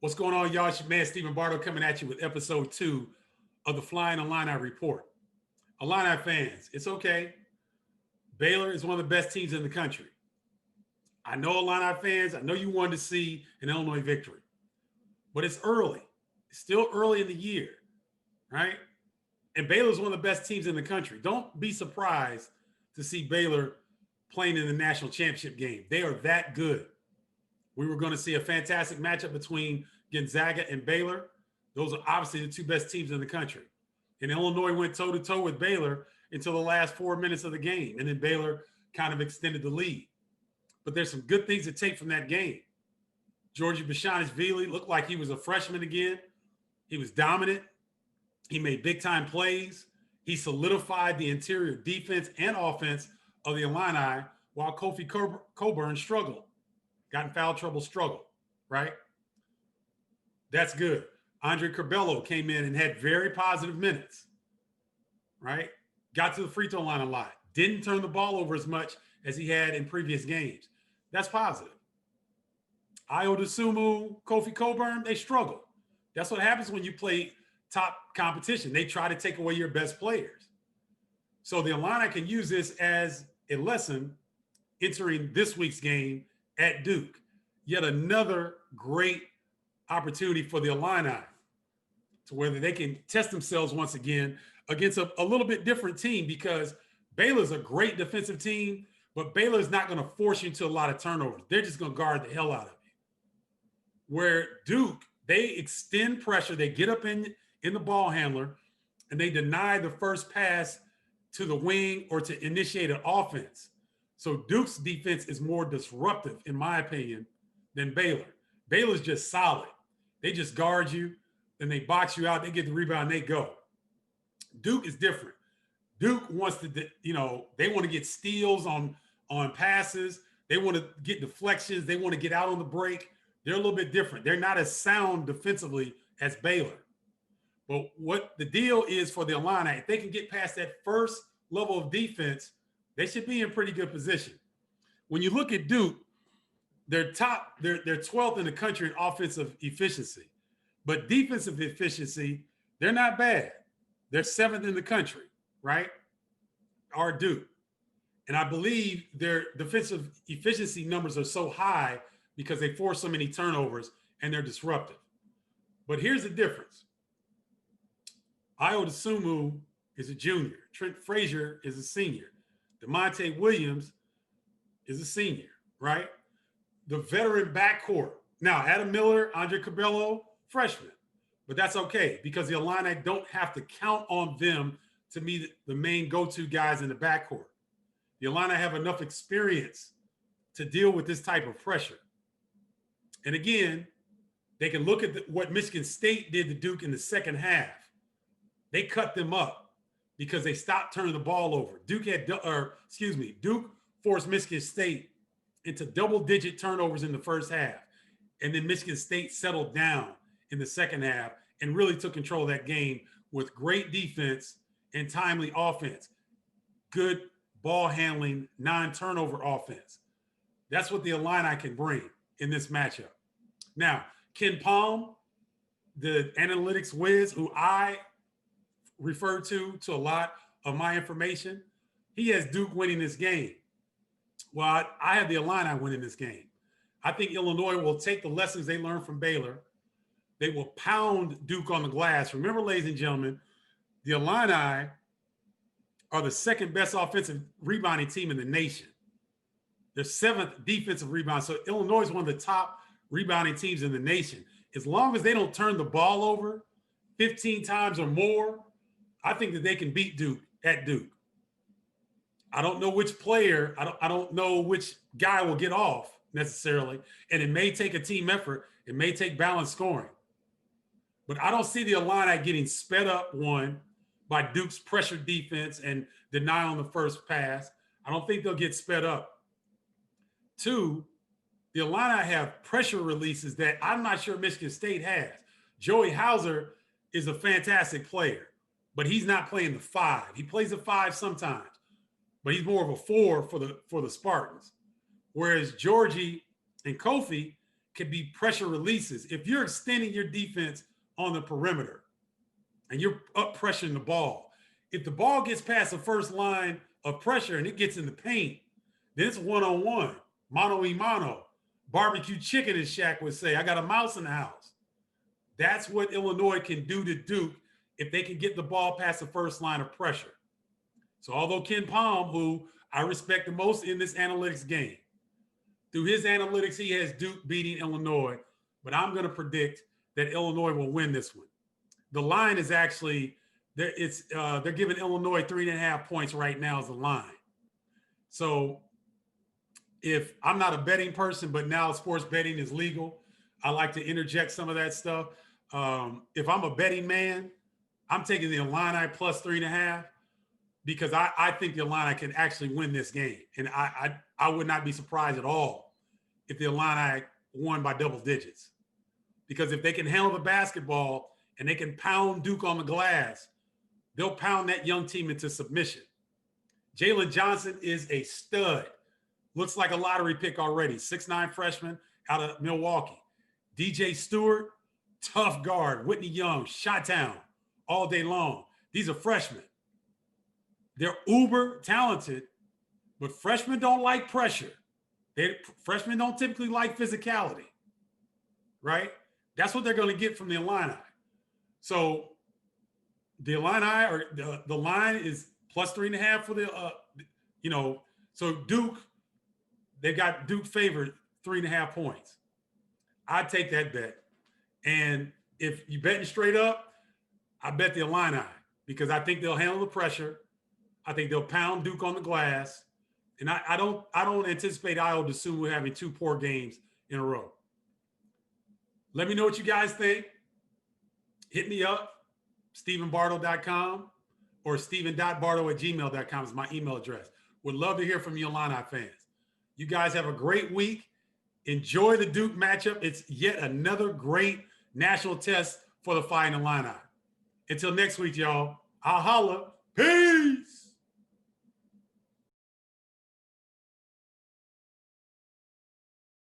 What's going on, y'all? It's your man, Stephen Bardo, coming at you with episode 2 of the Flyin Illini report. Illini fans, it's okay. Baylor is one of the best teams in the country. I know Illini fans, I know you wanted to see an Illinois victory, but it's early. It's still early in the year, right? And Baylor's one of the best teams in the country. Don't be surprised to see Baylor playing in the national championship game. They are that good. We were going to see a fantastic matchup between Gonzaga and Baylor. Those are obviously the two best teams in the country. And Illinois went toe-to-toe with Baylor until the last 4 minutes of the game. And then Baylor kind of extended the lead. But there's some good things to take from that game. Georgie Bashanis-Vili looked like he was a freshman again. He was dominant. He made big-time plays. He solidified the interior defense and offense of the Illini while Kofi Coburn struggled. Got in foul trouble, struggled, right? That's good. Andre Curbelo came in and had very positive minutes, right? Got to the free throw line a lot. Didn't turn the ball over as much as he had in previous games. That's positive. Ayo Dosunmu, Kofi Coburn, they struggle. That's what happens when you play top competition. They try to take away your best players. So the Illini can use this as a lesson entering this week's game at Duke. Yet another great opportunity for the Illini to whether they can test themselves once again against a little bit different team, because Baylor's a great defensive team, but Baylor's not going to force you into a lot of turnovers. They're just going to guard the hell out of you. Where Duke, they extend pressure, they get up in the ball handler, and they deny the first pass to the wing or to initiate an offense. So Duke's defense is more disruptive, in my opinion, than Baylor. Baylor's just solid. They just guard you, then they box you out, they get the rebound, they go. Duke is different. Duke wants to, they want to get steals on passes. They want to get deflections. They want to get out on the break. They're a little bit different. They're not as sound defensively as Baylor. But what the deal is for the Illini, if they can get past that first level of defense, they should be in pretty good position. When you look at Duke, they're 12th in the country in offensive efficiency. But defensive efficiency, they're not bad. They're 7th in the country, right? Are Duke. And I believe their defensive efficiency numbers are so high because they force so many turnovers and they're disruptive. But here's the difference. Ayo Dosunmu is a junior. Trent Frazier is a senior. DeMonte Williams is a senior, right? The veteran backcourt. Now, Adam Miller, Andre Curbelo, freshman. But that's okay because the Illini don't have to count on them to be the main go-to guys in the backcourt. The Illini have enough experience to deal with this type of pressure. And again, they can look at what Michigan State did to Duke in the second half. They cut them up because they stopped turning the ball over. Duke forced Michigan State into double-digit turnovers in the first half. And then Michigan State settled down in the second half and really took control of that game with great defense and timely offense. Good ball handling, non-turnover offense. That's what the Illini can bring in this matchup. Now, Ken Palm, the analytics whiz, who I refer to a lot of my information, he has Duke winning this game. Well, I have the Illini winning this game. I think Illinois will take the lessons they learned from Baylor. They will pound Duke on the glass. Remember, ladies and gentlemen, the Illini are the second best offensive rebounding team in the nation. They're 7th defensive rebound. So Illinois is one of the top rebounding teams in the nation. As long as they don't turn the ball over 15 times or more, I think that they can beat Duke at Duke. I don't know which player, I don't know which guy will get off necessarily. And it may take a team effort. It may take balanced scoring. But I don't see the Illini getting sped up, one, by Duke's pressure defense and deny on the first pass. I don't think they'll get sped up. 2, the Illini have pressure releases that I'm not sure Michigan State has. Joey Hauser is a fantastic player, but he's not playing the 5. He plays the 5 sometimes, but he's more of a 4 for the Spartans. Whereas Georgie and Kofi could be pressure releases. If you're extending your defense on the perimeter and you're up pressuring the ball, if the ball gets past the first line of pressure and it gets in the paint, then it's one-on-one, mano-y-mano. Barbecue chicken, as Shaq would say. I got a mouse in the house. That's what Illinois can do to Duke if they can get the ball past the first line of pressure. So although Ken Palm, who I respect the most in this analytics game, through his analytics, he has Duke beating Illinois, but I'm going to predict that Illinois will win this one. The line is actually, they're giving Illinois 3.5 points right now as the line. So if I'm not a betting person, but now sports betting is legal, I like to interject some of that stuff. If I'm a betting man, I'm taking the Illini plus 3.5 because I think the Illini can actually win this game. And I would not be surprised at all if the Illini won by double digits. Because if they can handle the basketball and they can pound Duke on the glass, they'll pound that young team into submission. Jalen Johnson is a stud. Looks like a lottery pick already. 6'9" freshman out of Milwaukee. DJ Stewart, tough guard. Whitney Young, Chi-Town, all day long. These are freshmen. They're uber talented, but freshmen don't like pressure. Freshmen don't typically like physicality, right? That's what they're going to get from the Illini. So the Illini, or the line is plus 3.5 for the, so Duke, they got Duke favored 3.5 points. I'd take that bet. And if you betting straight up, I bet the Illini because I think they'll handle the pressure. I think they'll pound Duke on the glass. And I don't anticipate Iowa DeSumo having 2 poor games in a row. Let me know what you guys think. Hit me up, StephenBardo.com or Stephen.Bardo@gmail.com is my email address. Would love to hear from you Illini fans. You guys have a great week. Enjoy the Duke matchup. It's yet another great national test for the Flyin Illini. Until next week, y'all, I'll holla. Peace.